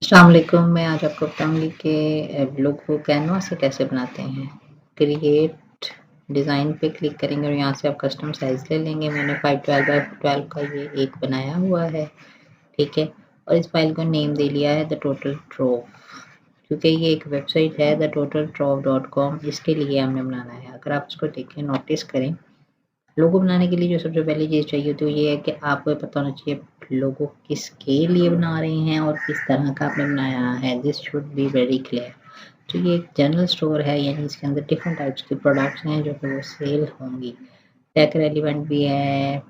अस्सलाम वालेकुम। मैं आज आपको बताऊंगी कि लोगो कैनवा से कैसे बनाते हैं। क्रिएट डिज़ाइन पे क्लिक करेंगे और यहाँ से आप कस्टम साइज़ ले लेंगे। मैंने 512 बाय 12 का ये एक बनाया हुआ है, ठीक है। और इस फाइल को नेम दे लिया है द टोटल ट्रोव, क्योंकि ये एक वेबसाइट है द टोटल ट्रोव .com, इसके लिए हमने बनाना है। अगर आप इसको देखें, नोटिस करें, लोगो बनाने के लिए जो सबसे पहली चीज़ चाहिए होती है वो ये है कि आपको पता होना चाहिए लोगो किसके लिए बना रहे हैं और किस तरह का आपने बनाया है। This should be very clear. तो ये एक जनरल स्टोर है, यानी इसके अंदर डिफरेंट टाइप्स के प्रोडक्ट्स हैं जो कि वो सेल होंगी। टेक रेलिवेंट भी है,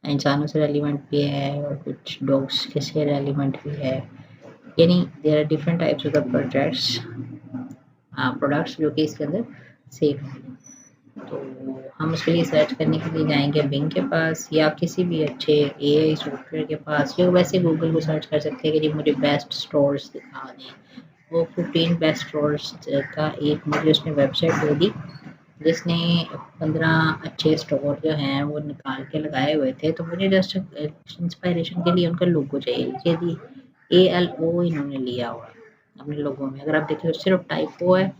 इंसानों से रेलिवेंट भी है और कुछ डॉग्स के से रेलिवेंट भी है। यानी there are different types of the products जो कि इसके अंदर सेल होंगे। तो हम उसके लिए सर्च करने के लिए जाएंगे बिंग के पास या किसी भी अच्छे एआई सॉफ्टवेयर के पास, या वैसे गूगल को सर्च कर सकते हैं कि जी मुझे बेस्ट स्टोर्स दिखा दें। वो 15 बेस्ट स्टोर्स का एक मुझे उसने वेबसाइट दे दी, जिसने 15 अच्छे स्टोर जो हैं वो निकाल के लगाए हुए थे। तो मुझे जस्ट इंस्पायरेशन के लिए उनका लोगो चाहिए। यदि ALO इन्होंने लिया हुआ अपने लोगों में, अगर आप देखें तो सिर्फ टाइपो है।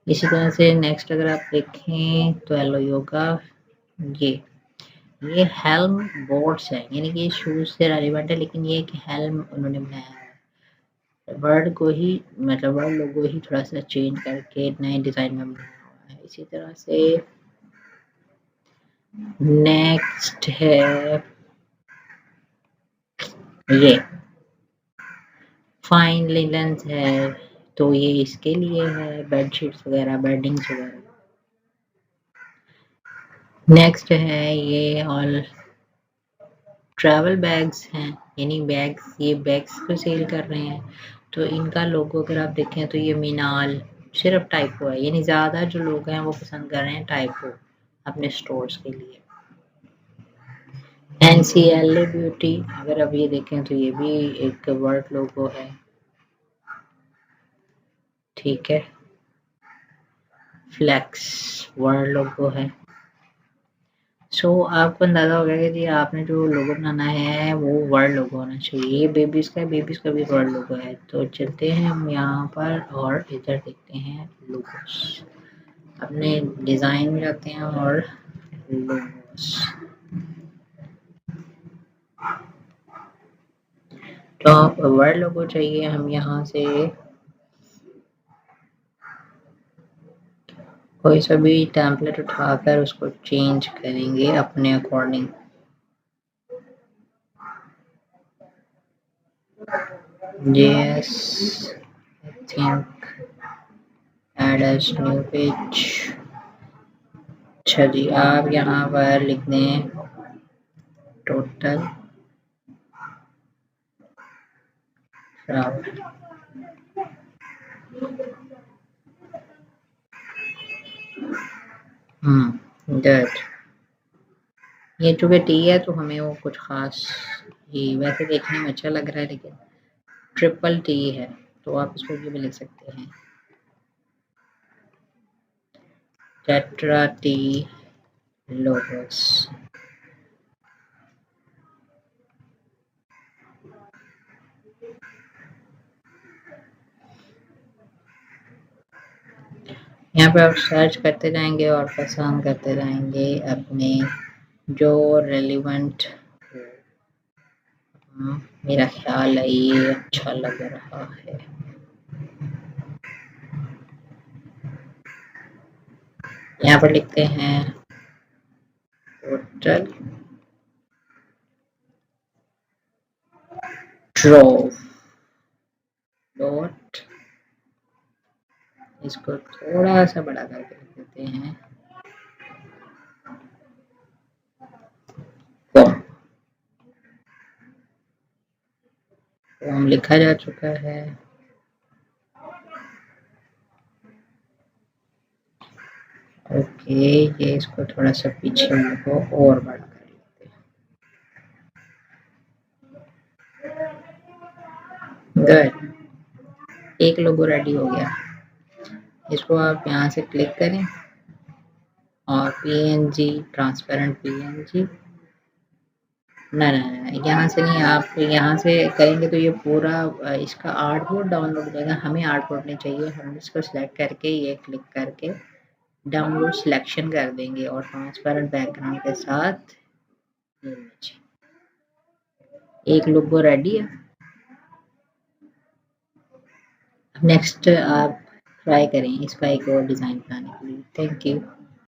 इसी तरह से नेक्स्ट अगर आप देखें तो एलो योगा, ये ये हेल्म बोर्ड्स है, यानी कि ये शूज से रेलिवेंट है, लेकिन ये एक हेल्म उन्होंने बनाया है। वर्ड को ही मतलब वर्ड लोगो ही थोड़ा सा चेंज करके नए डिजाइन में बनाया हुआ है। इसी तरह से नेक्स्ट है ये फाइन लिनन्स है, तो ये इसके लिए है, बेडशीट्स वगैरह, बेडिंग्स वगैरह। नेक्स्ट है ये ऑल ट्रैवल बैग्स हैं, यानी बैग्स, ये बैग्स को सेल कर रहे हैं। तो इनका लोगो अगर आप देखें तो ये मीनाल सिर्फ टाइपो है, यानी ज़्यादा जो लोग हैं वो पसंद कर रहे हैं टाइपो अपने स्टोर्स के लिए। NCLA ब्यूटी, अगर आप ये देखें तो ये भी एक वर्ड लोगो है, ठीक है। फ्लेक्स वर्ड लोगो है। सो आपको अंदाजा हो गया कि जी आपने जो लोगो बनाना है वो वर्ड लोगो होना चाहिए। ये बेबीज का भी वर्ड लोगो है। तो चलते हैं हम यहाँ पर और इधर देखते हैं लोगोस, अपने डिजाइन में जाते हैं और लोगोस। तो वर्ड लोगो चाहिए, हम यहाँ से कोई सा भी टेम्पलेट उठाकर उसको चेंज करेंगे अपने according. yes I think add as new page। अच्छा जी, आप यहाँ पर लिख दें टोटल ट्रैवल। डैट ये चूँकि टी है तो हमें वो कुछ ख़ास, ये वैसे देखने में अच्छा लग रहा है लेकिन ट्रिपल टी है, तो आप इसको ये भी लिख सकते हैं टेट्रा टी लोगोस। यहाँ पे आप सर्च करते जाएंगे और पसंद करते जाएंगे अपने जो रेलिवेंट हो। मेरा ख्याल है ये अच्छा लग रहा है। यहाँ पर लिखते हैं टोटल ट्रोव डॉट, इसको थोड़ा सा बड़ा करके लिख देते हैं फॉर्म लिखा जा चुका है। ओके, ये इसको थोड़ा सा पीछे को और बड़ा कर लेते हैं। गुड, एक लोगो रेडी हो गया। इसको आप यहाँ से क्लिक करें और PNG ट्रांसपेरेंट PNG ना ना ना, यहाँ से नहीं, आप यहाँ से करेंगे तो ये पूरा इसका आर्टबोर्ड डाउनलोड हो जाएगा। हमें आर्टबोर्ड नहीं चाहिए, हम इसको सिलेक्ट करके ये क्लिक करके डाउनलोड सिलेक्शन कर देंगे और ट्रांसपेरेंट बैकग्राउंड के साथ इमेज। एक लोगो रेडी है। अब नेक्स्ट आप ट्राई करें इसका एक और डिज़ाइन बनाने के लिए। Thank you.